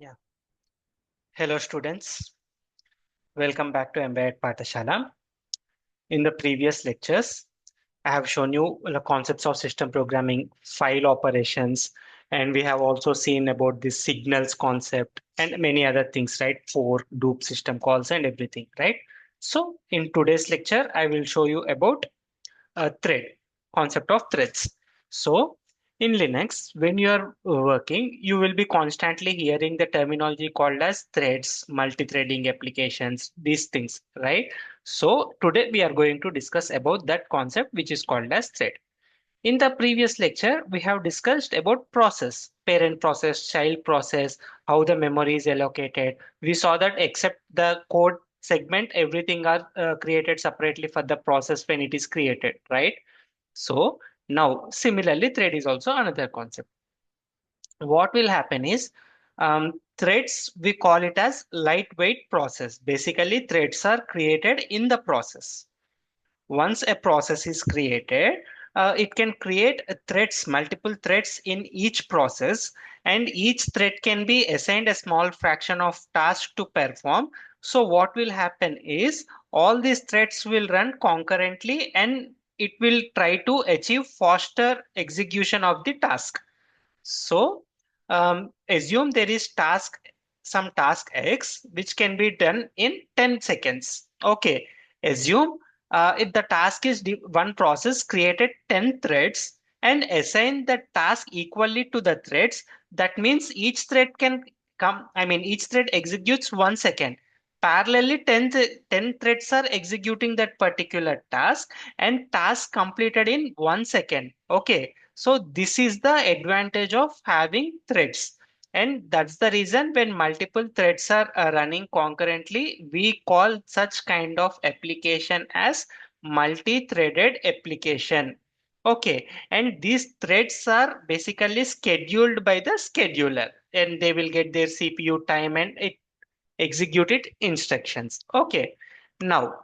Yeah. Hello, students. Welcome back to Embedded Pathashala. In the previous lectures, I have shown you the concepts of system programming, file operations, and we have also seen about the signals concept and many other things, right? For loop system calls and everything, right? So in today's lecture, I will show you about a thread, concept of threads. So in Linux, when you are working, you will be constantly hearing the terminology called as threads, multi-threading applications, these things, right? So today we are going to discuss about that concept which is called as thread. In the previous lecture, we have discussed about process, parent process, child process, how the memory is allocated. We saw that except the code segment, everything are created separately for the process when it is created, right? So now similarly, thread is also another concept. What will happen is threads, we call it as lightweight process. Basically, threads are created in the process. Once a process is created, it can create threads, multiple threads in each process, and each thread can be assigned a small fraction of task to perform. So what will happen is all these threads will run concurrently and it will try to achieve faster execution of the task. So assume there is some task X which can be done in 10 seconds. Okay, assume if the task is one process created 10 threads and assign the task equally to the threads. That means each thread can each thread executes 1 second. Parallelly, 10 threads are executing that particular task and task completed in 1 second. Okay, so this is the advantage of having threads. And that's the reason when multiple threads are running concurrently, we call such kind of application as multi-threaded application. Okay, and these threads are basically scheduled by the scheduler and they will get their CPU time and it executed instructions. Okay, now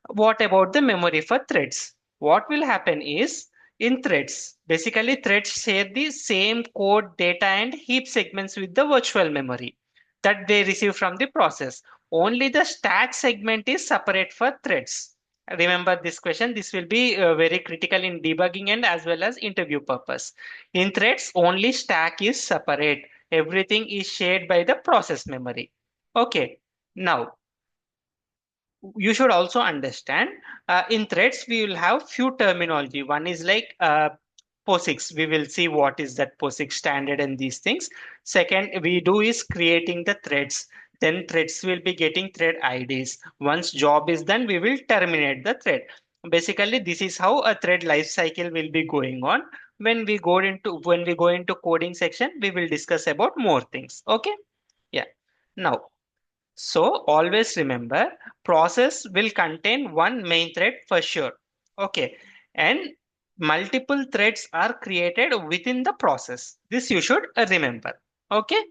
what about the memory for threads? What will happen is in threads, basically threads share the same code, data, and heap segments with the virtual memory that they receive from the process. Only the stack segment is separate for threads. Remember this question. This will be very critical in debugging and as well as interview purpose. In threads, only stack is separate. Everything is shared by the process memory. Okay. Now, you should also understand in threads we will have few terminology. One is like POSIX. We will see what is that POSIX standard and these things. Second, we do is creating the threads. Then threads will be getting thread IDs. Once job is done, we will terminate the thread. Basically, this is how a thread life cycle will be going on. When we go into coding section, we will discuss about more things. Okay. Yeah. Now, so always remember, process will contain one main thread for sure. Okay. And multiple threads are created within the process. This you should remember. Okay.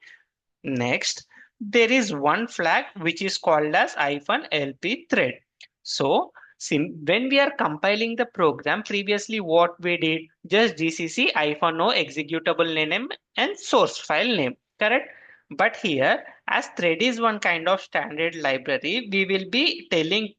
Next, there is one flag which is called as -lp thread. So when we are compiling the program, previously what we did, just gcc -o executable name and source file name, correct? But here, as thread is one kind of standard library, we will be telling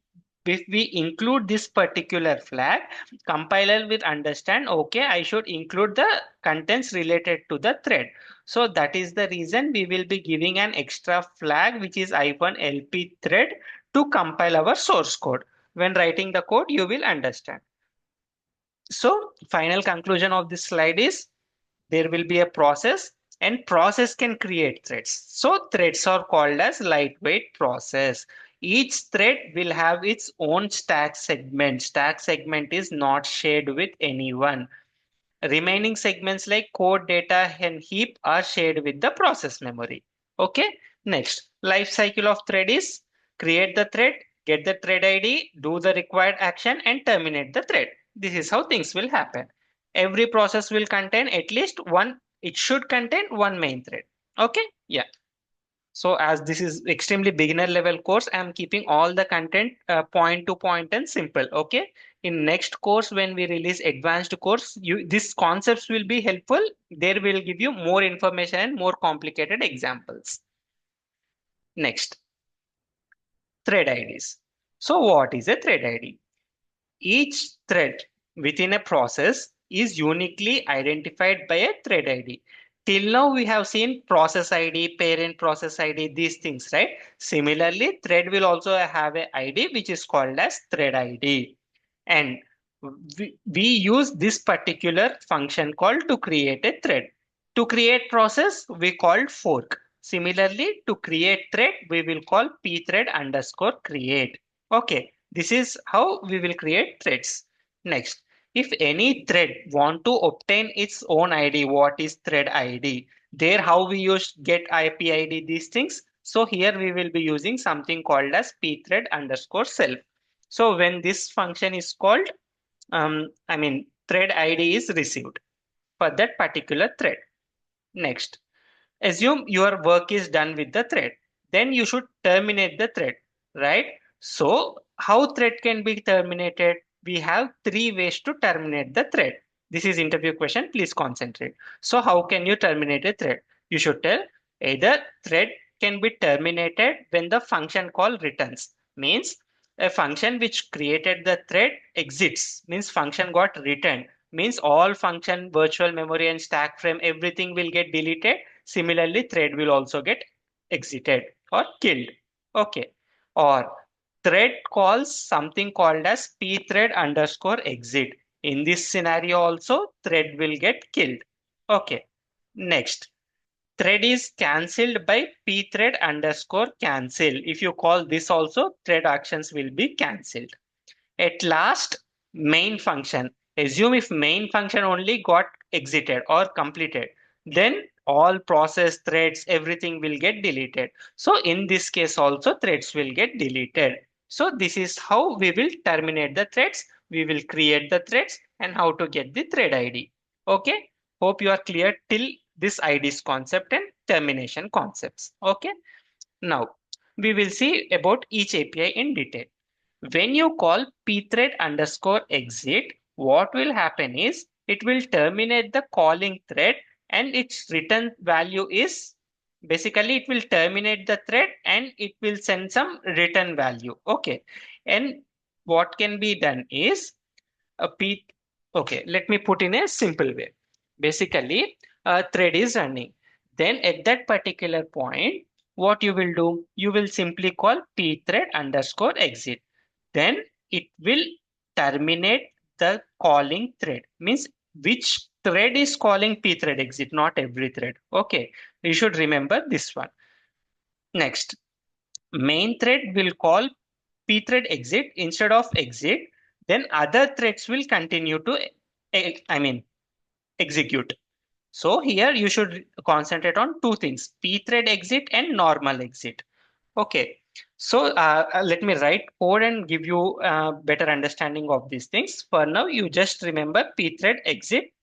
if we include this particular flag, compiler will understand, okay, I should include the contents related to the thread. So that is the reason we will be giving an extra flag which is -lp thread to compile our source code. When writing the code, you will understand. So final conclusion of this slide is there will be a process and process can create threads. So threads are called as lightweight process. Each thread will have its own stack segment. Stack segment is not shared with anyone. Remaining segments like code, data, and heap are shared with the process memory. Okay. Next, life cycle of thread is create the thread, get the thread ID, do the required action, and terminate the thread. This is how things will happen. Every process will contain at least one, it should contain one main thread. Okay. Yeah. So as this is extremely beginner level course, I'm keeping all the content point to point and simple. Okay. In next course, when we release advanced course, these concepts will be helpful. There will give you more information and more complicated examples. Next, thread IDs. So what is a thread ID? Each thread within a process is uniquely identified by a thread ID. Till now, we have seen process ID, parent process ID, these things, right? Similarly, thread will also have a ID which is called as thread ID. And we use this particular function call to create a thread. To create process, we call fork. Similarly, to create thread, we will call pthread underscore create. Okay, this is how we will create threads. Next, if any thread want to obtain its own ID, what is thread ID? There, how we use get IP ID, these things. So here we will be using something called as pthread underscore self. So when this function is called, thread ID is received for that particular thread. Next, assume your work is done with the thread. Then you should terminate the thread, right? So how thread can be terminated? We have three ways to terminate the thread. This is interview question. Please concentrate. So how can you terminate a thread? You should tell either thread can be terminated when the function call returns. Means a function which created the thread exits. Means function got returned. Means all function, virtual memory and stack frame, everything will get deleted. Similarly, thread will also get exited or killed. Okay. Or thread calls something called as pthread underscore exit. In this scenario also, thread will get killed. Okay. Next, thread is cancelled by pthread underscore cancel. If you call this also, thread actions will be cancelled. At last, main function. Assume if main function only got exited or completed, then all process threads, everything will get deleted. So in this case also threads will get deleted. So this is how we will terminate the threads. We will create the threads and how to get the thread ID. Okay. Hope you are clear till this IDs concept and termination concepts. Okay. Now we will see about each API in detail. When you call pthread underscore exit, what will happen is it will terminate the calling thread and its return value is basically it will terminate the thread and it will send some return value. Okay. And what can be done is a p okay, let me put in a simple way. Basically, a thread is running. Then at that particular point, what you will do? You will simply call pthread underscore exit. Then it will terminate the calling thread. Means which thread is calling pthread exit, not every thread. Okay, you should remember this one. Next, main thread will call pthread exit instead of exit. Then other threads will continue to execute. So here you should concentrate on two things: pthread exit and normal exit. Okay. So let me write code and give you better understanding of these things. For now, you just remember pthread exit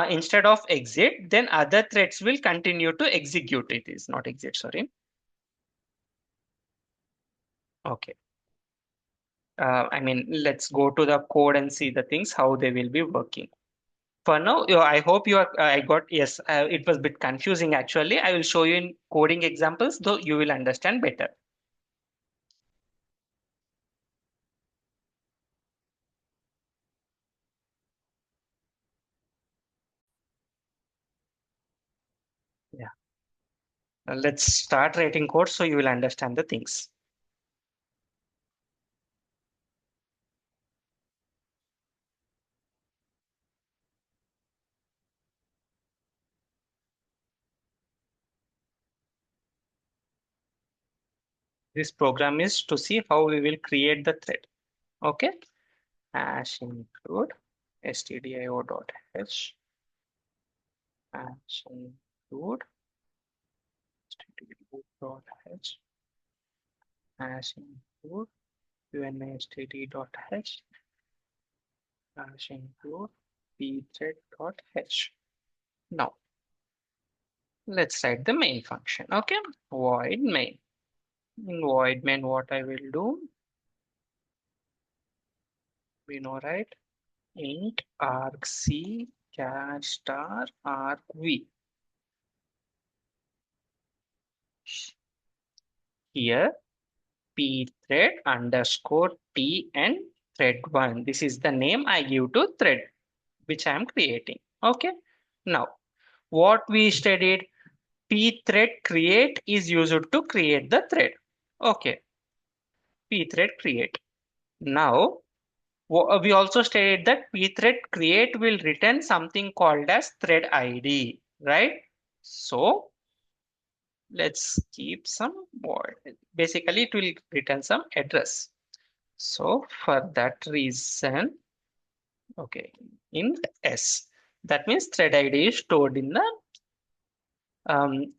instead of exit. Then other threads will continue to execute. It is not exit. Sorry. Okay. Let's go to the code and see the things how they will be working. For now, I hope you are. I got yes. It was a bit confusing actually. I will show you in coding examples, though you will understand better. Yeah. Let's start writing code so you will understand the things. This program is to see how we will create the thread. Okay. Hash include stdio.h hash include stdio.h hash include unistd.h hash include pthread.h. Now let's write the main function. Okay. Void main. In void main, what I will do, we know, right? Int argc char star argv. here pthread underscore t and thread1. This is the name I give to thread which I am creating. Okay. Now, what we studied, pthread create is used to create the thread. Okay, pthread create. Now, we also stated that pthread create will return something called as thread ID, right? So let's keep some void. Basically, it will return some address. So for that reason, okay, int s. That means thread ID is stored in the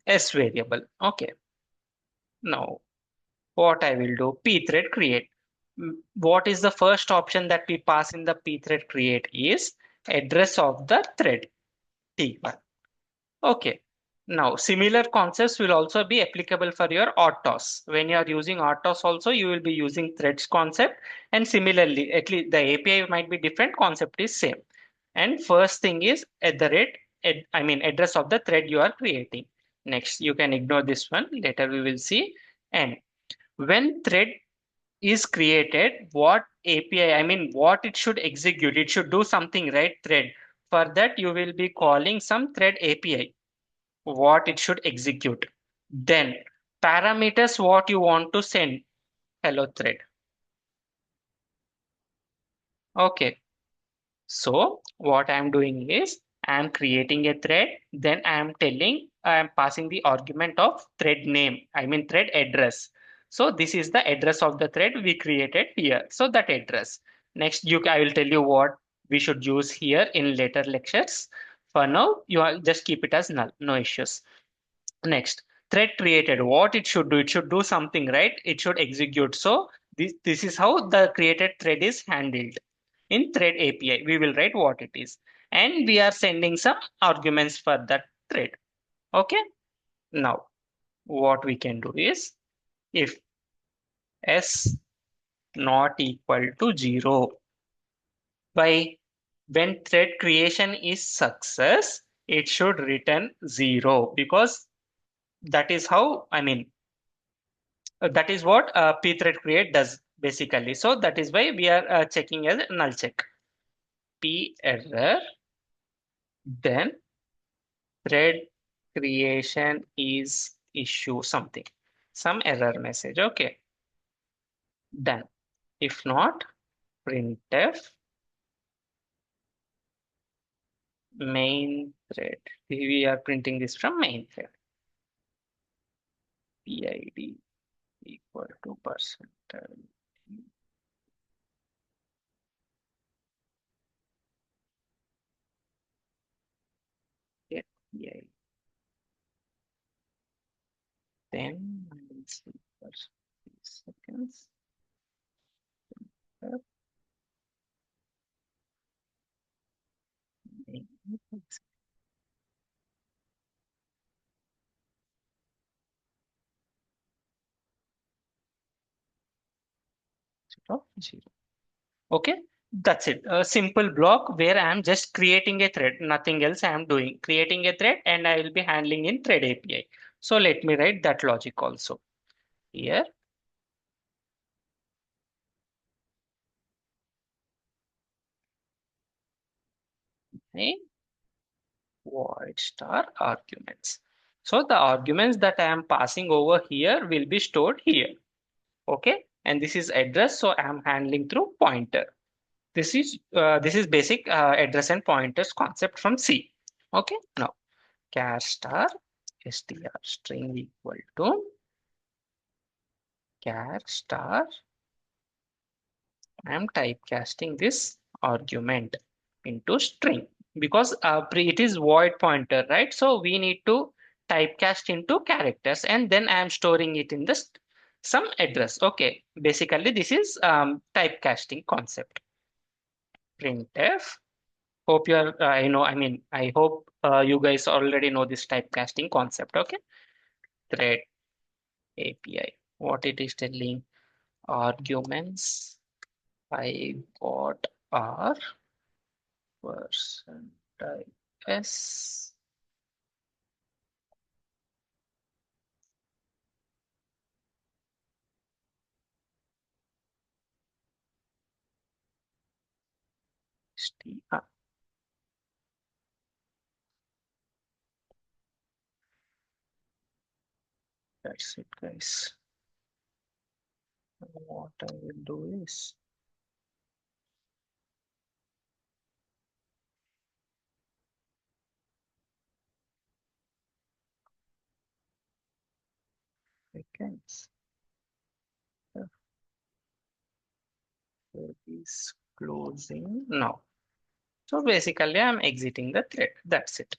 s variable. Okay. Now what I will do, pthread create. What is the first option that we pass in the pthread create is address of the thread T1. Okay. Now, similar concepts will also be applicable for your autos. When you are using autos also, you will be using threads concept. And similarly, at least the API might be different, concept is same. And first thing is at the rate, I mean address of the thread you are creating. Next, you can ignore this one. Later we will see. And when thread is created, what API, I mean, what it should execute, it should do something, right? Thread. For that, you will be calling some thread API, what it should execute. Then parameters, what you want to send. Hello thread. Okay. So what I'm doing is I'm creating a thread, then I'm passing the argument of thread name, I mean thread address. So this is the address of the thread we created here. So that address. Next, I will tell you what we should use here in later lectures. For now, just keep it as null, no issues. Next, thread created, what it should do, it should do something, right? It should execute. So this is how the created thread is handled. In thread API, we will write what it is. And we are sending some arguments for that thread. Okay. Now, what we can do is if s not equal to 0, by when thread creation is success, it should return 0 because that is how, I mean, that is what pthread create does basically. So that is why we are checking as null check. P error, then thread creation is issue something, some error message. Okay, done. If not, printf main thread. We are printing this from main thread. PID equal to percentage. Get PID. Then I will see for 3 seconds. Of 0. Okay, that's it. A simple block where I am just creating a thread, nothing else I am doing. Creating a thread and I will be handling in thread API. So let me write that logic also here. A void star arguments. So the arguments that I am passing over here will be stored here. Okay, and this is address. So I am handling through pointer. This is basic address and pointers concept from C. Okay, now char star str string equal to char star. I am typecasting this argument into string because it is void pointer, right? So we need to typecast into characters and then I am storing it in this some address. Okay, basically this is typecasting concept. Printf. Hope you are, I mean, I hope you guys already know this typecasting concept. Okay, thread API. What it is telling, arguments I got are percentile s str. That's it, guys. What I will do is seconds. Is closing now. So basically, I'm exiting the thread. That's it.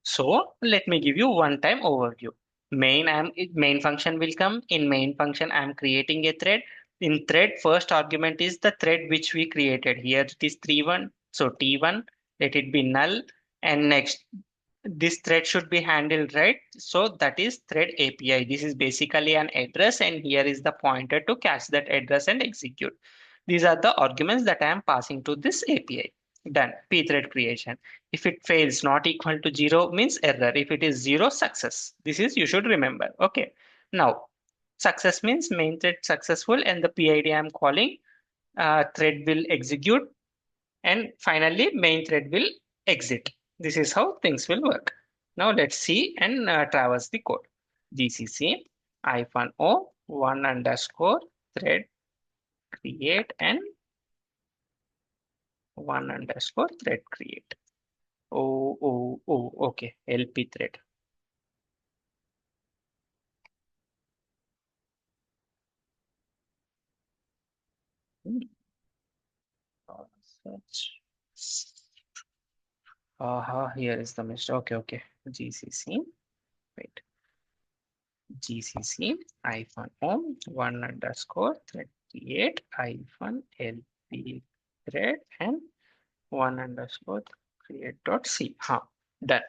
So let me give you one time overview. Main function will come. In main function, I'm creating a thread. In thread, first argument is the thread which we created. Here it is 3.1. So T1, let it be null. And next, this thread should be handled right. So that is thread API. This is basically an address, and here is the pointer to catch that address and execute. These are the arguments that I am passing to this API. Done. Pthread creation. If it fails not equal to 0 means error. If it is 0, success. This is you should remember. Okay. Now, success means main thread successful, and the PID I am calling thread will execute, and finally main thread will exit. This is how things will work. Now let's see and traverse the code. GCC -o one underscore thread create and one underscore thread create. Okay. LP thread. Hmm. Search. Here is the message. Okay. GCC. Wait. GCC -o one underscore thread create LP thread and one underscore create dot c. Done.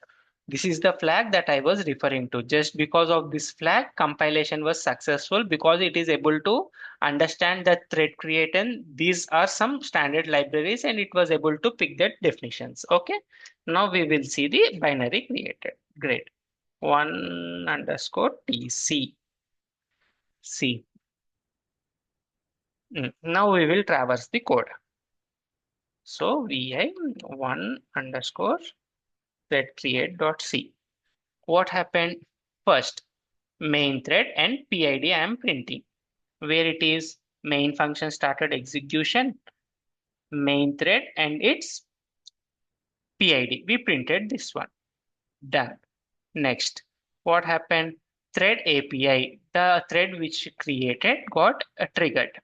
This is the flag that I was referring to. Just because of this flag, compilation was successful because it is able to understand the thread create, and these are some standard libraries, and it was able to pick that definitions. Okay. Now we will see the binary created. Great. One underscore tc c. Now we will traverse the code. So vi one underscore thread create dot c. What happened? First, main thread and PID I am printing. Where it is main function started execution, main thread and its PID. We printed this one. Done. Next, what happened? Thread API, the thread which created got triggered.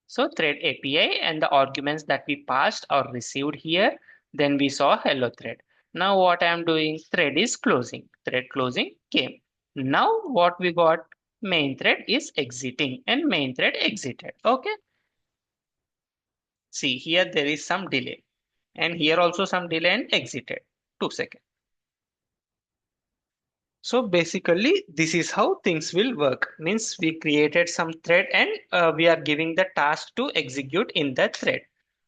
So thread API and the arguments that we passed or received here, then we saw hello thread. Now what I'm doing, thread is closing. Thread closing came. Now what we got, main thread is exiting and main thread exited. Okay. See here there is some delay and here also some delay and exited. 2 seconds. So basically, this is how things will work. Means we created some thread and we are giving the task to execute in that thread.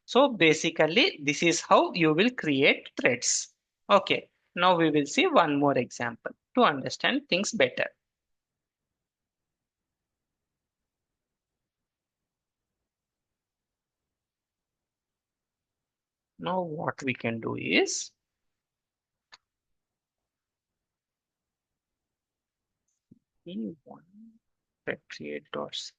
So basically, this is how you will create threads. Okay, now we will see one more example to understand things better. Now what we can do is E1 thread create dots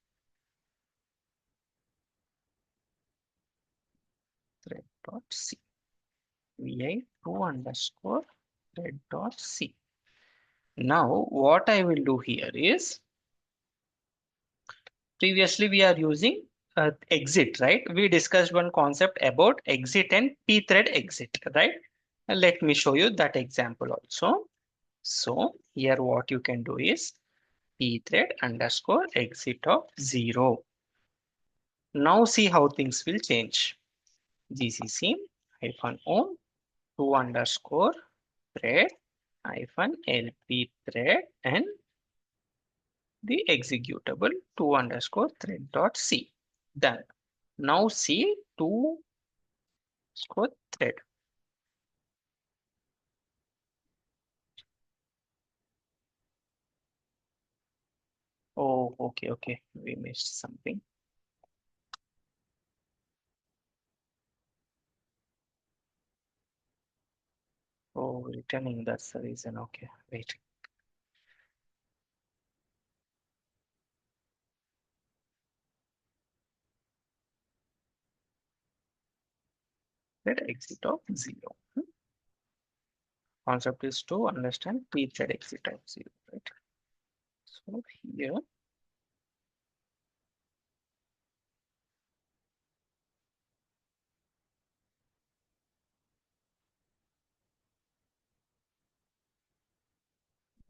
thread dot c vi2 underscore thread dot c. Now what I will do here is previously we are using exit, right? We discussed one concept about exit and pthread exit, right? Let me show you that example also. So here what you can do is pthread underscore exit of 0. Now see how things will change. GCC -o 2 underscore thread LP thread and the executable 2 underscore thread dot c. Done. Now see 2 underscore thread. Oh, okay. We missed something. Oh, returning, that's the reason. Okay, wait. Let exit of 0. Concept is to understand pthread exit of 0, right? So here,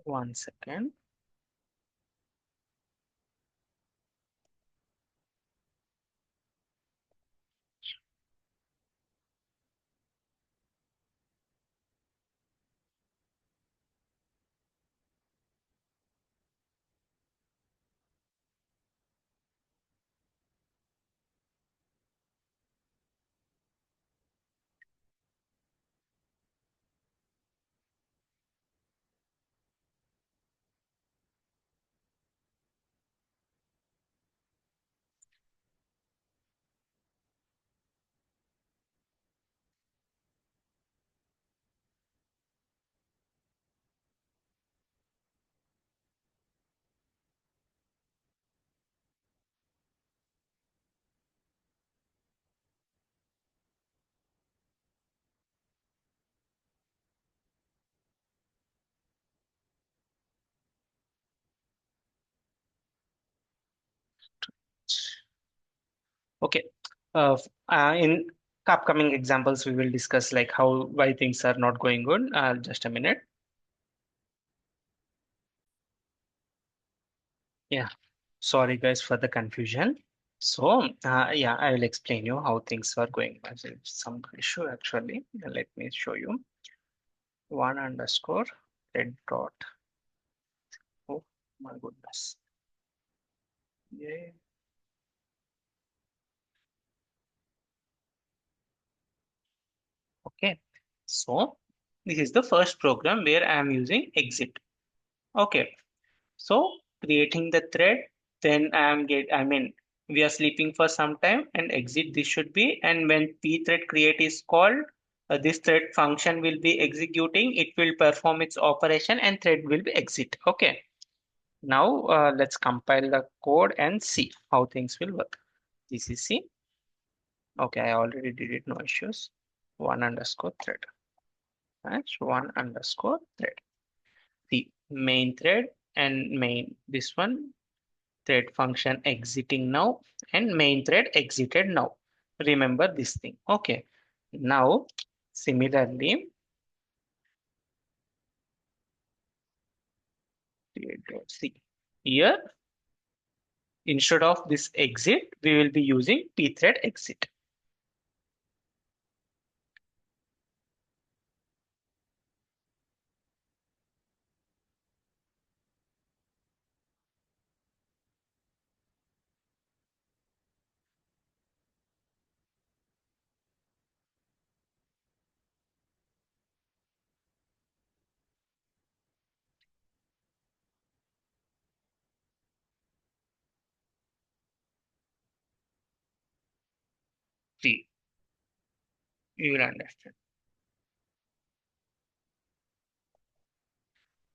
one second. Okay. In upcoming examples, we will discuss like how why things are not going good. Just a minute. Yeah. Sorry guys for the confusion. So yeah, I will explain you how things are going. There's some issue actually. Let me show you. One underscore red dot. Oh my goodness. Yeah. Okay. So this is the first program where I am using exit. Okay. So creating the thread, then I mean, we are sleeping for some time and exit this should be, and when pthread create is called, this thread function will be executing, it will perform its operation and thread will be exit. Okay. Now let's compile the code and see how things will work. This is C. Okay, I already did it, no issues. One underscore thread. Match one underscore thread. The main thread and main this one thread function exiting now and main thread exited now. Remember this thing. Okay. Now, similarly, see here, instead of this exit, we will be using pthread exit. See, you will understand.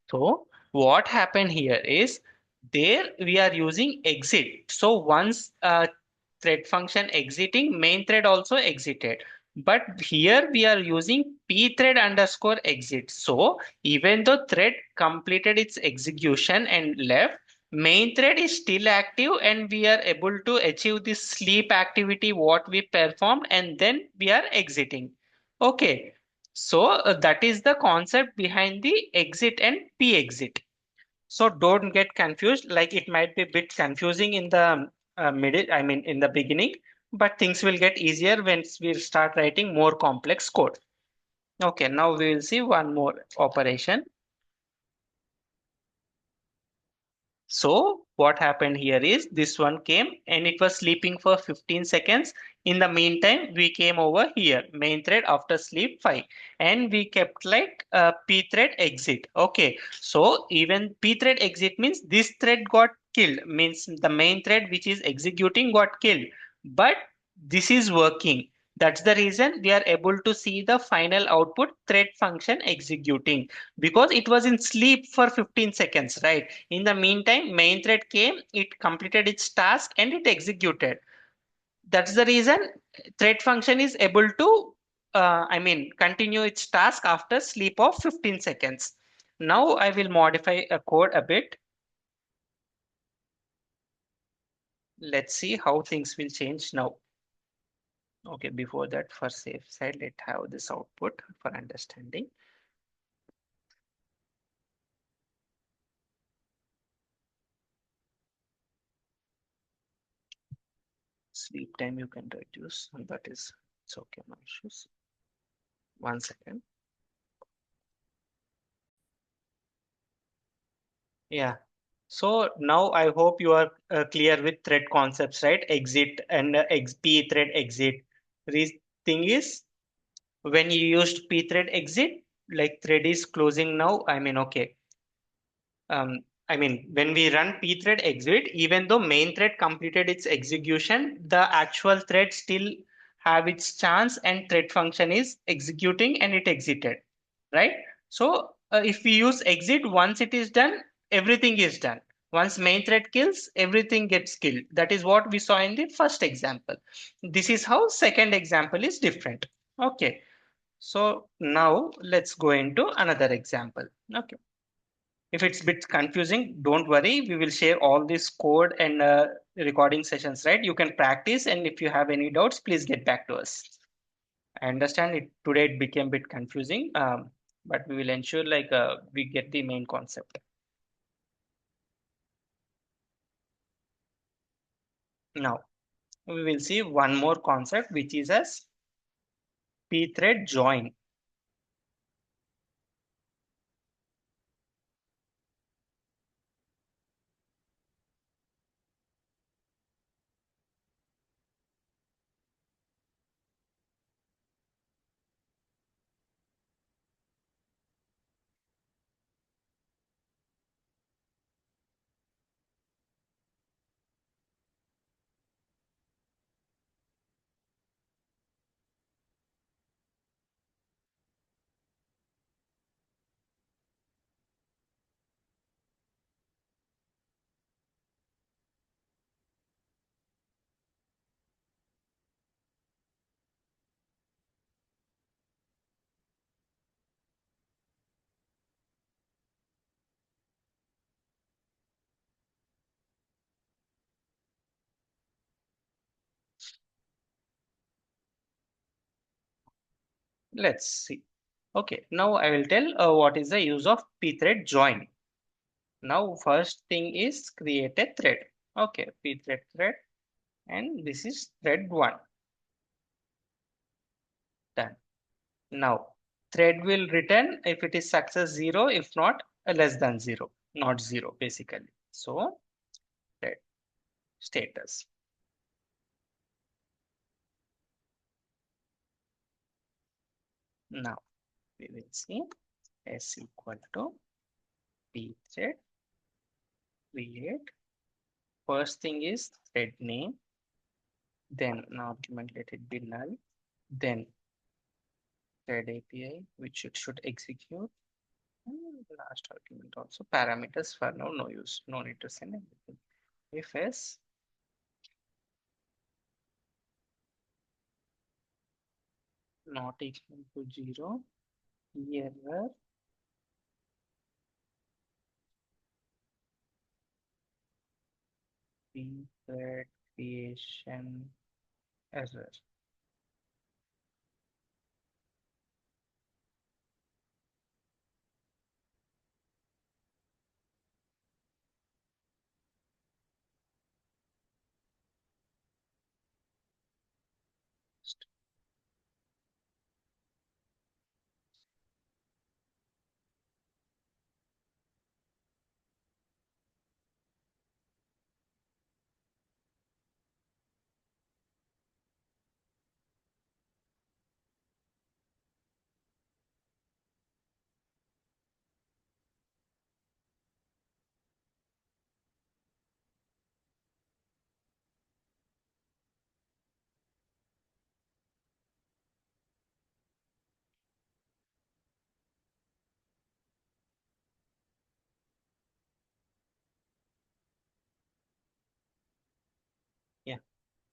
So what happened here is there we are using exit. So once thread function exiting, main thread also exited. But here we are using pthread underscore exit. So even though thread completed its execution and left, main thread is still active and we are able to achieve this sleep activity what we performed and then we are exiting. Okay. So that is the concept behind the exit and p exit. So don't get confused. Like it might be a bit confusing in the middle, I mean in the beginning, but things will get easier once we start writing more complex code. Okay, now we will see one more operation. So what happened here is this one came and it was sleeping for 15 seconds. In the meantime, we came over here, main thread after sleep 5, and we kept like pthread exit. Okay, so even pthread exit means this thread got killed, means the main thread which is executing got killed. But this is working. That's the reason we are able to see the final output thread function executing, because it was in sleep for 15 seconds, right? In the meantime, main thread came, it completed its task and it executed. That's the reason thread function is able to, continue its task after sleep of 15 seconds. Now I will modify a code a bit. Let's see how things will change now. Okay, before that, for safe side, let's have this output for understanding. Sleep time you can reduce, and that is, it's okay, no issues. 1 second. Yeah. So now I hope you are clear with thread concepts, right? Exit and pthread exit. Thing is, when you used pthread exit, like thread is closing now. Okay. When we run pthread exit, even though main thread completed its execution, the actual thread still have its chance and thread function is executing and it exited, right? So if we use exit, once it is done, everything is done. Once main thread kills, everything gets killed. That is what we saw in the first example. This is how second example is different. Okay. So now let's go into another example. Okay. If it's a bit confusing, don't worry. We will share all this code and recording sessions, right? You can practice, and if you have any doubts, please get back to us. I understand it today it became a bit confusing, but we will ensure we get the main concept. Now we will see one more concept, which is as pthread join. Let's see. Okay, now I will tell what is the use of pthread join. Now first thing is create a thread. Okay, pthread thread, and this is thread one. Done. Now, thread will return if it is success 0, if not less than 0, not 0 basically. So, thread status. Now, we will see s equal to pthread create. First thing is thread name, then an argument let it be null, then thread API, which it should execute. And the last argument also parameters for now, no use, no need to send anything. If s not equal to 0, error pthread creation error.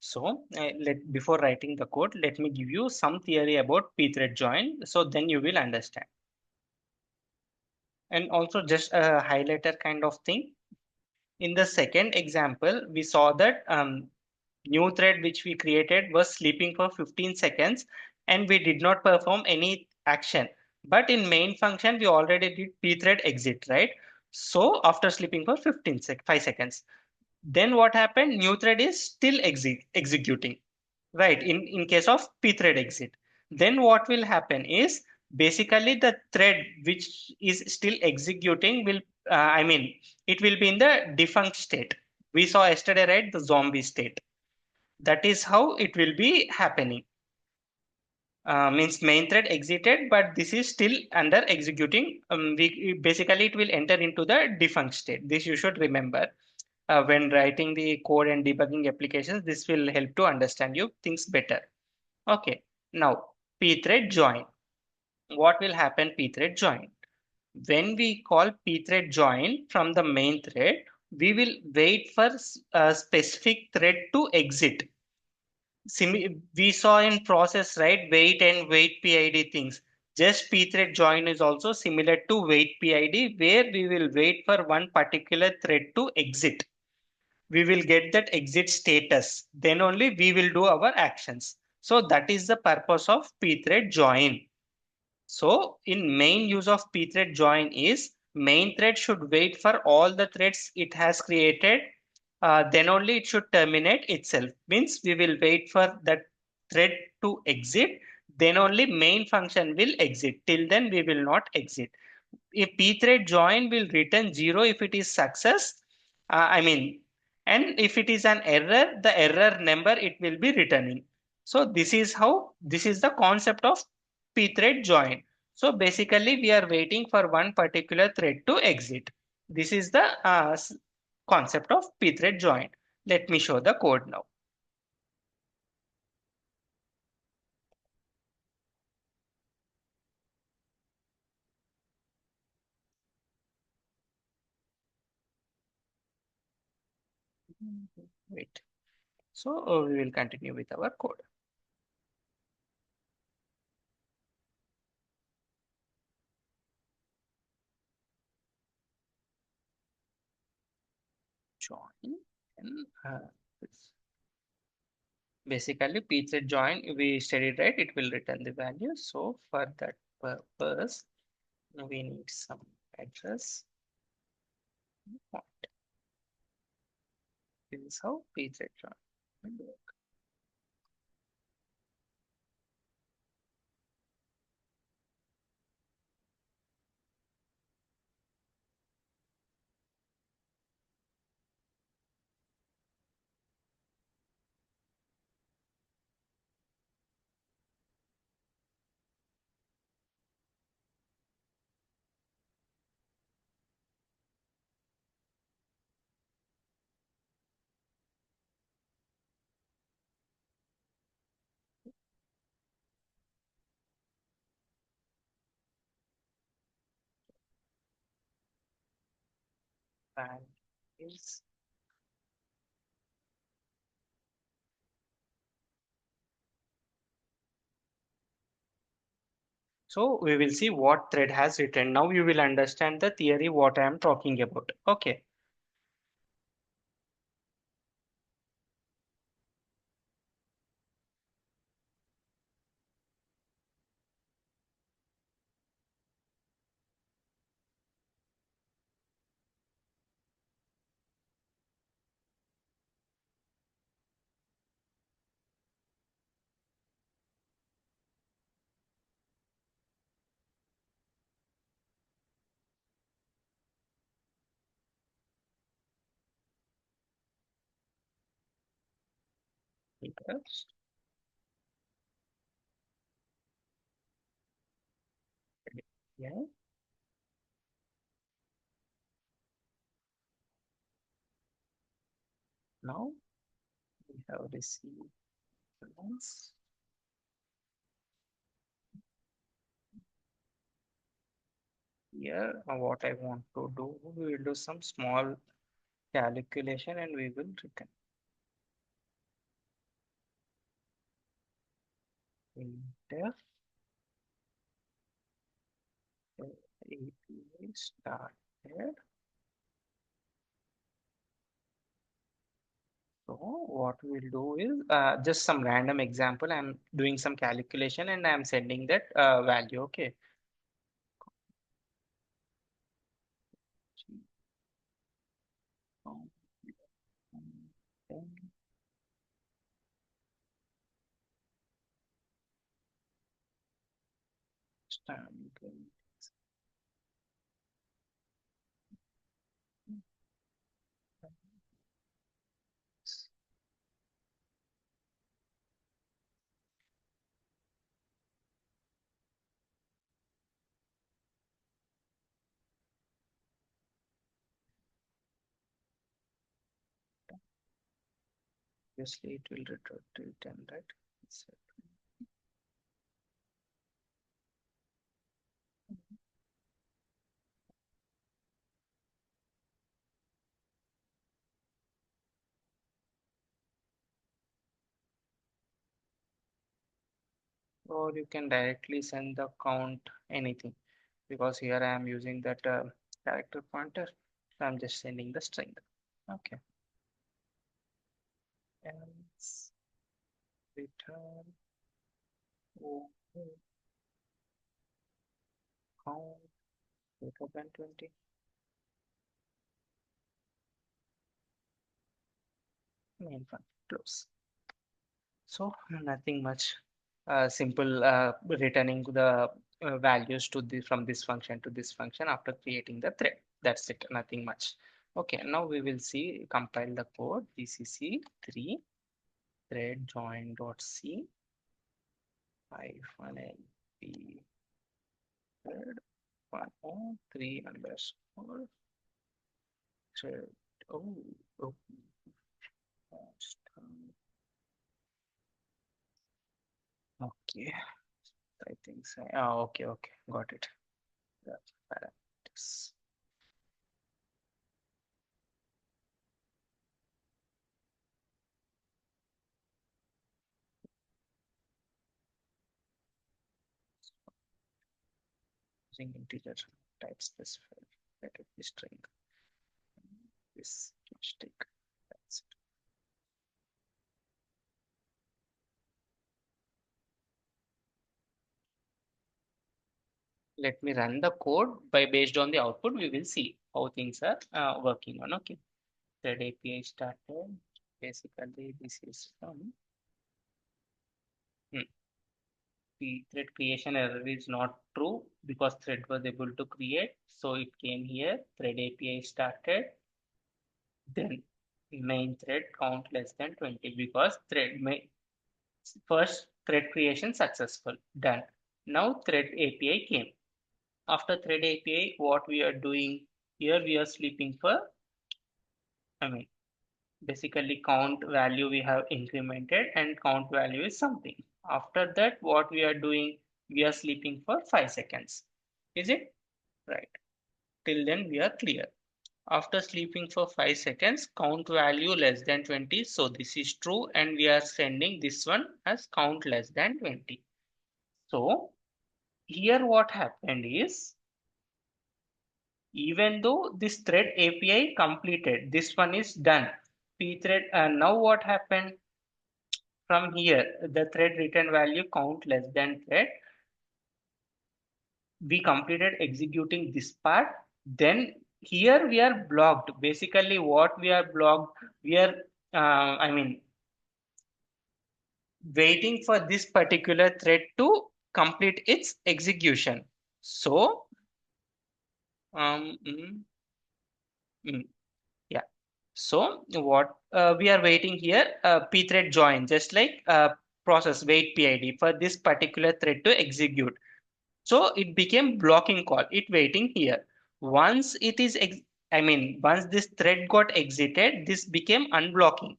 So before writing the code, let me give you some theory about pthread join. So then you will understand. And also just a highlighter kind of thing. In the second example, we saw that new thread which we created was sleeping for 15 seconds and we did not perform any action. But in main function, we already did pthread exit, right? So after sleeping for 5 seconds, then what happened? New thread is still executing, right? In case of pthread exit, then what will happen is basically the thread which is still executing will, it will be in the defunct state. We saw yesterday, right? The zombie state. That is how it will be happening. Means main thread exited, but this is still under executing. Basically, it will enter into the defunct state. This you should remember when writing the code and debugging applications. This will help to understand you things better. Okay, now pthread join. What will happen pthread join? When we call pthread join from the main thread, we will wait for a specific thread to exit. We saw in process, right? Wait and wait PID things. Just pthread join is also similar to wait PID, where we will wait for one particular thread to exit. We will get that exit status. Then only we will do our actions. So that is the purpose of pthread join. So in main use of pthread join is main thread should wait for all the threads it has created. Then only it should terminate itself. Means we will wait for that thread to exit. Then only main function will exit. Till then we will not exit. A pthread join will return 0 if it is success. And if it is an error, the error number it will be returning. So this is the concept of pthread join. So basically we are waiting for one particular thread to exit. This is the concept of pthread join. Let me show the code now. Wait. So we will continue with our code. Join and basically pthread join we studied, right? It will return the value. So for that purpose, we need some address. This is how pthread join will work. And is so we will see what thread has written. Now you will understand the theory what I am talking about. Okay. Because yeah, now we have received balance. Here, what I want to do, we will do some small calculation and we will return. Enter API started. So what we'll do is just some random example. I'm doing some calculation and I'm sending that value. Okay. Obviously, it will return to 10, right? So, or you can directly send the count anything because here I am using that character pointer. So I'm just sending the string. Okay. Else return oh, count greater than 20. Main function close. So nothing much. Simple returning the values to the from this function to this function after creating the thread. That's it. Nothing much. Okay. Now we will see compile the code. GCC 3 thread join dot c hyphen np thread 103 underscore thread. Oh, oh, okay. I think so. Oh, okay, okay, got it. The parameters. Using integer type specifier. Let it be string. This mistake. That's it. Let me run the code by based on the output. We will see how things are working on. Okay. Thread API started. Basically, this is from the thread creation error is not true because thread was able to create. So it came here. Thread API started. Then main thread count less than 20 because thread may first thread creation successful done. Now thread API came. After thread API, what we are doing here, we are sleeping for, I mean, basically count value we have incremented and count value is something. After that, what we are doing, we are sleeping for 5 seconds. Is it? Right. Till then we are clear. After sleeping for 5 seconds, count value less than 20. So this is true and we are sending this one as count less than 20. So here what happened is, even though this thread API completed, this one is done. Pthread, now what happened from here, the thread return value count less than thread. We completed executing this part. Then here we are blocked. Basically what we are blocked, we are, I mean, waiting for this particular thread to complete its execution. So, um, mm, mm, yeah. So what we are waiting here, pthread join, just like process wait PID for this particular thread to execute. So it became blocking call, it waiting here. Once it is, I mean, once this thread got exited, this became unblocking,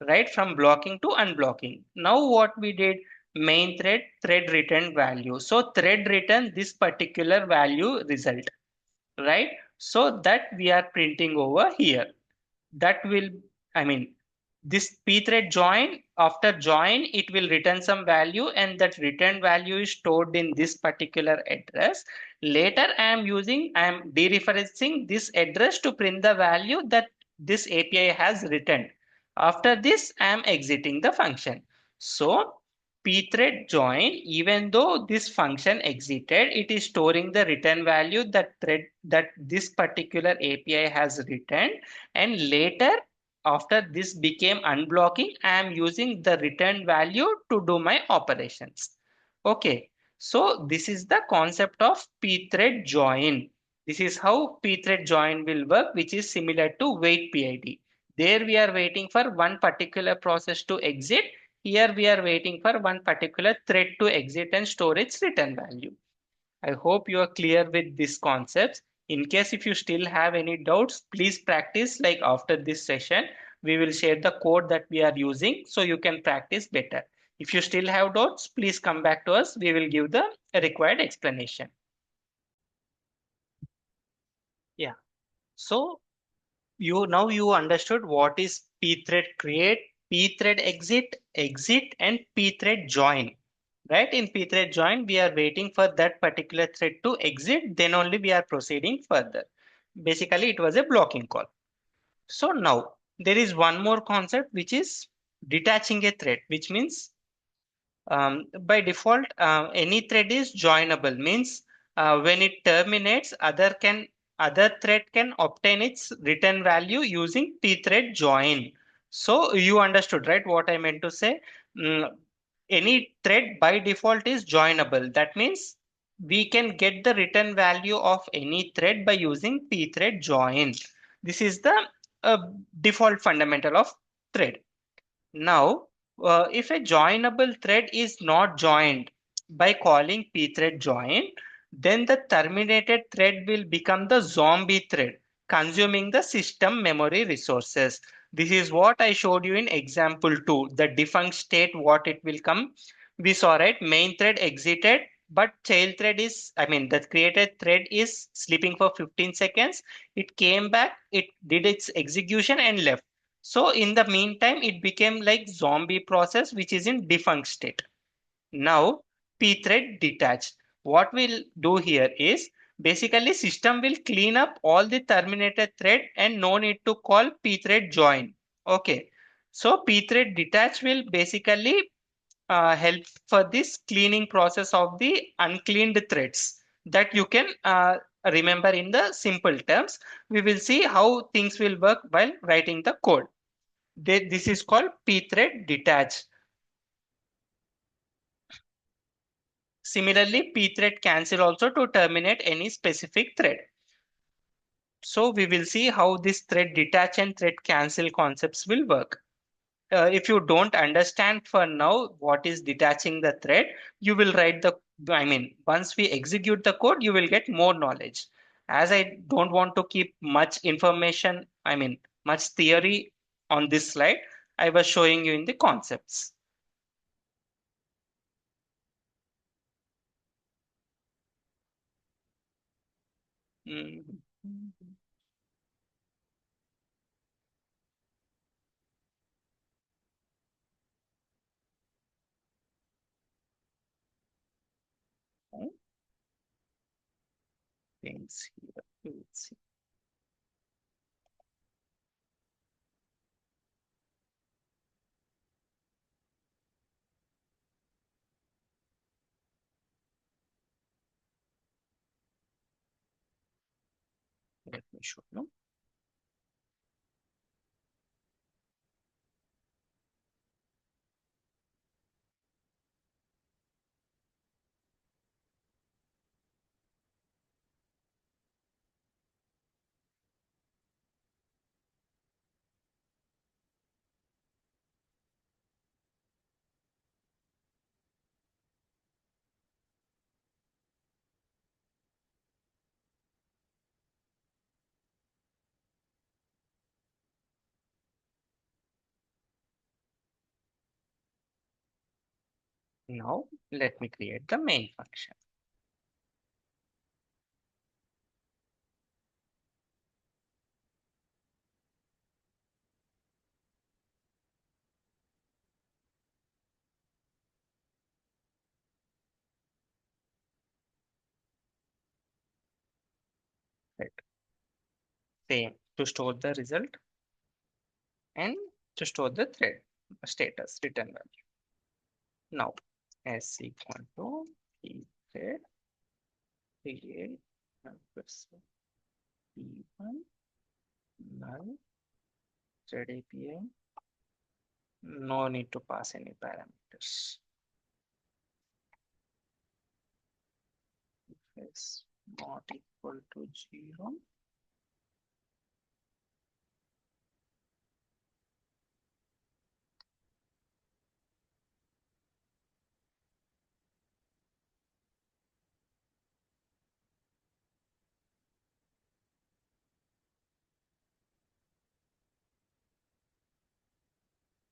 right? From blocking to unblocking. Now what we did, main thread, thread return value. So thread return this particular value result, right? So that we are printing over here. That will, I mean, this pthread join, after join, it will return some value, and that return value is stored in this particular address. Later, I am dereferencing this address to print the value that this API has returned. After this, I am exiting the function. So pthread join, even though this function exited, it is storing the return value that this particular API has returned, and later after this became unblocking, I am using the return value to do my operations. Okay, so this is the concept of pthread join. This is how pthread join will work, which is similar to wait PID. There we are waiting for one particular process to exit. Here we are waiting for one particular thread to exit and store its return value. I hope you are clear with these concepts. In case if you still have any doubts, please practice. Like after this session, we will share the code that we are using so you can practice better. If you still have doubts, please come back to us. We will give the required explanation. Yeah. So you understood what is pthread create, pthread exit, and pthread join. Right? In pthread join, we are waiting for that particular thread to exit, then only we are proceeding further. Basically, it was a blocking call. So now there is one more concept which is detaching a thread, which means by default, any thread is joinable. Means when it terminates, other thread can obtain its return value using pthread join. So you understood, right? What I meant to say. Mm, any thread by default is joinable. That means we can get the return value of any thread by using pthread join. This is the uh, default fundamental of thread. Now, if a joinable thread is not joined by calling pthread join, then the terminated thread will become the zombie thread, consuming the system memory resources. This is what I showed you in example 2, the defunct state, what it will come. We saw, right? Main thread exited, but child thread is, I mean, the created thread is sleeping for 15 seconds. It came back, it did its execution and left. So in the meantime, it became like zombie process, which is in defunct state. Now, pthread detached. What we'll do here is basically system will clean up all the terminated thread and no need to call pthread join. Okay. So pthread detach will basically help for this cleaning process of the uncleaned threads that you can remember in the simple terms. We will see how things will work while writing the code. This is called pthread detach. Similarly, pthread cancel also to terminate any specific thread. So we will see how this thread detach and thread cancel concepts will work. If you don't understand for now what is detaching the thread, you will write the, I mean, once we execute the code, you will get more knowledge. As I don't want to keep much information, I mean, much theory on this slide, I was showing you in the concepts. Mm. Things here. Let's see. Let me show you. Now let me create the main function. Right. Same to store the result and to store the thread status return value. Now s equal to pthread create p1 null thread API. No need to pass any parameters. If s not equal to 0,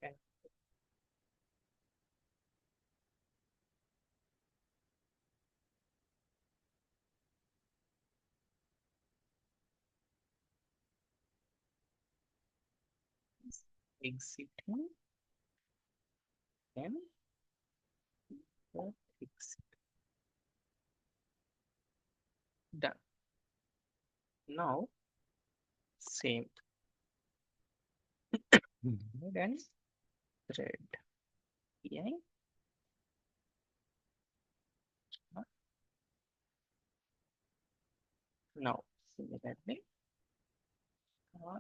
and exiting, then the exit. Done. Now same. Then thread API. Now similarly, uh,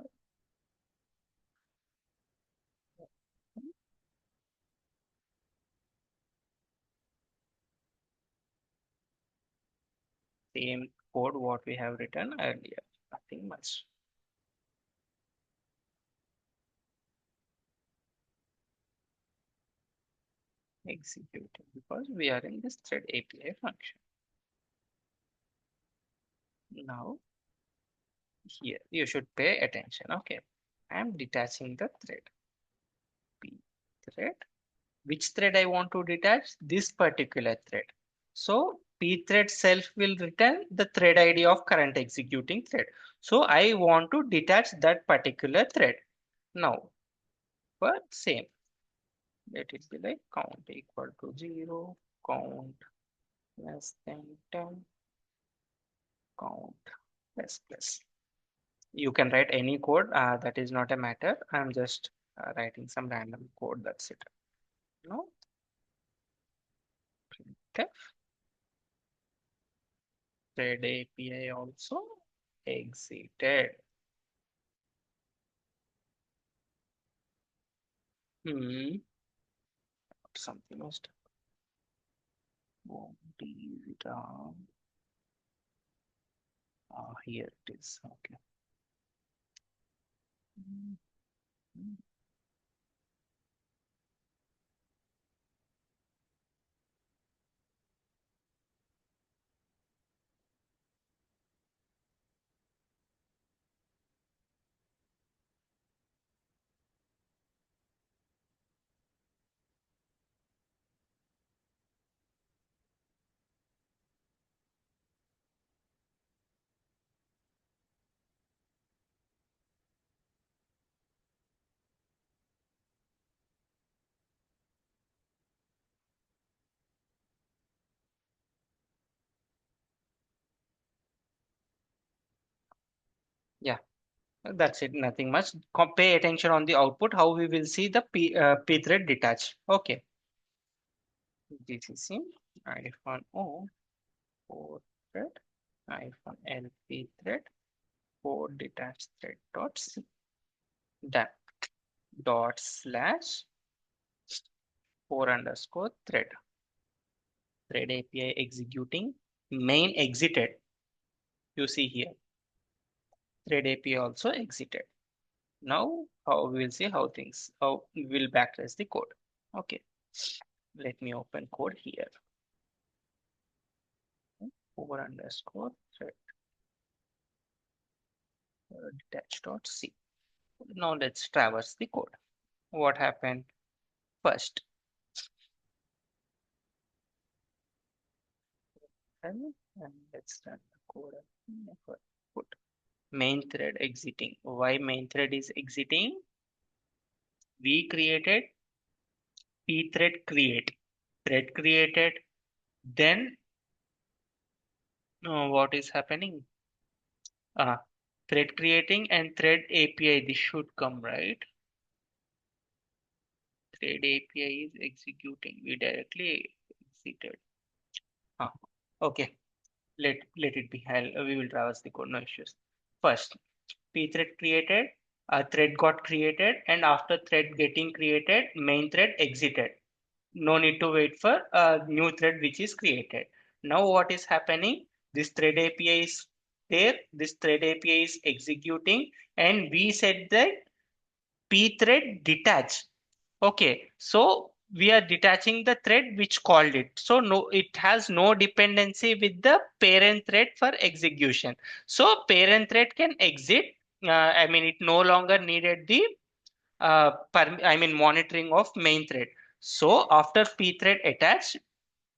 same code what we have written earlier. Nothing much. Executing because we are in this thread API function. Now here you should pay attention. Okay, I am detaching the thread. P thread. Which thread I want to detach? This particular thread. So pthread self will return the thread ID of current executing thread. So I want to detach that particular thread. Now, but same. Let it be like count equal to 0, count less than 10, count plus. You can write any code, that is not a matter. I'm just writing some random code, that's it. No, okay. Thread API also exited. Hmm, something was done. Here it is. Okay. Mhm. Yeah, that's it. Nothing much. Pay attention on the output. How we will see the p thread detach. Okay. GCC -o 4 thread -lp thread 4 detached thread dot c. Done. Dot slash 4 underscore thread. Thread API executing main exited. You see here. Thread API also exited. Now, how we will see how we will backtrace the code. Okay. Let me open code here. 4 underscore thread detach dot c. Now let's traverse the code. What happened first? And let's run the code. Put main thread exiting. Why main thread is exiting? We created pthread create. Thread created. Then what is happening? Uh, thread creating and thread API. This should come, right? Thread API is executing. We directly exited. Ah, okay. Let it be. We will traverse the code. No issues. First, pthread created. A thread got created, and after thread getting created, main thread exited. No need to wait for a new thread which is created. Now what is happening? This thread API is there. This thread API is executing, and we said that pthread detach. Okay, so we are detaching the thread which called it. So no, it has no dependency with the parent thread for execution. So parent thread can exit. I mean, it no longer needed the monitoring of main thread. So after pthread attach,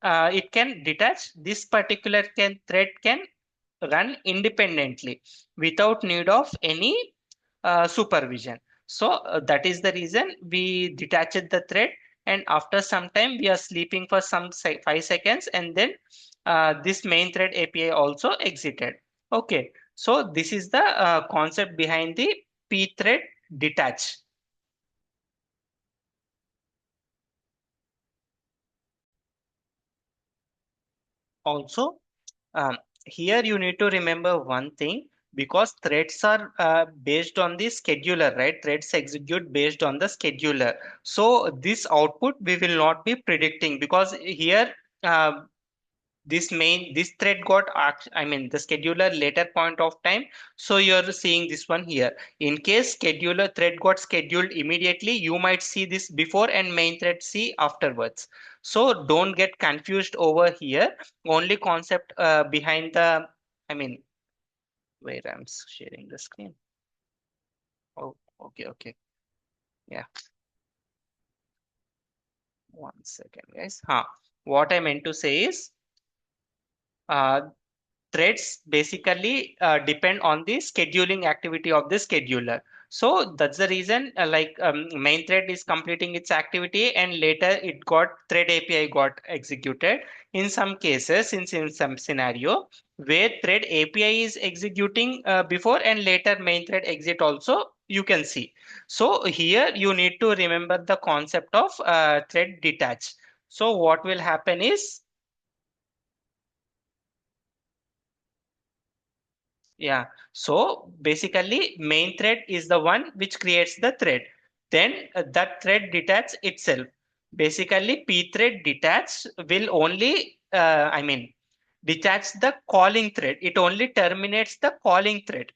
it can detach. This particular thread can run independently without need of any supervision. So that is the reason we detached the thread, and after some time we are sleeping for some 5 seconds, and then this main thread API also exited. Okay, so this is the concept behind the pthread detach. Also, um, here you need to remember one thing, because threads are based on the scheduler, right? Threads execute based on the scheduler. So this output we will not be predicting, because here uh, this thread got the scheduler later point of time. So you're seeing this one here. In case scheduler thread got scheduled immediately, you might see this before and main thread see afterwards. So don't get confused over here. Only concept behind the, I mean where I'm sharing the screen. Oh, okay. Yeah, 1 second, guys. What I meant to say is, uh, threads basically depend on the scheduling activity of the scheduler. So that's the reason, main thread is completing its activity, and later it got thread API got executed. In some cases, since in some scenario where thread API is executing before and later main thread exit also, you can see. So here you need to remember the concept of thread detach. So what will happen is, yeah, so basically main thread is the one which creates the thread. Then that thread detach itself. Basically pthread detach will only, detach the calling thread. It only terminates the calling thread.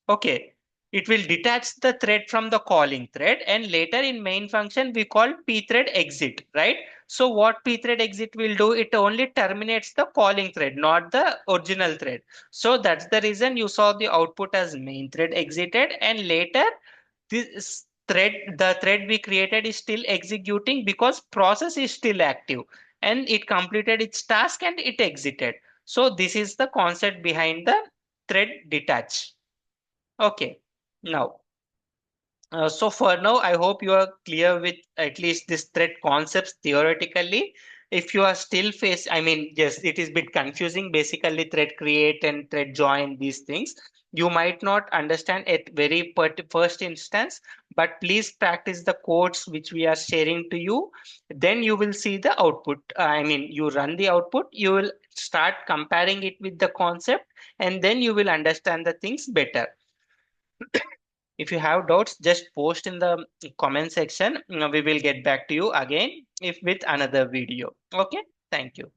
Okay. It will detach the thread from the calling thread, and later in main function we call pthread exit, right? So what pthread exit will do, it only terminates the calling thread, not the original thread. So that's the reason you saw the output as main thread exited, and later the thread we created is still executing because process is still active, and it completed its task and it exited. So this is the concept behind the thread detach. Okay, now, so for now, I hope you are clear with at least this thread concepts theoretically. If you are still yes, it is a bit confusing. Basically, thread create and thread join, these things. You might not understand at very first instance, but please practice the codes which we are sharing to you. Then you will see the output. You run the output, you will start comparing it with the concept, and then you will understand the things better. If you have doubts, just post in the comment section. We will get back to you again if with another video. Okay, thank you.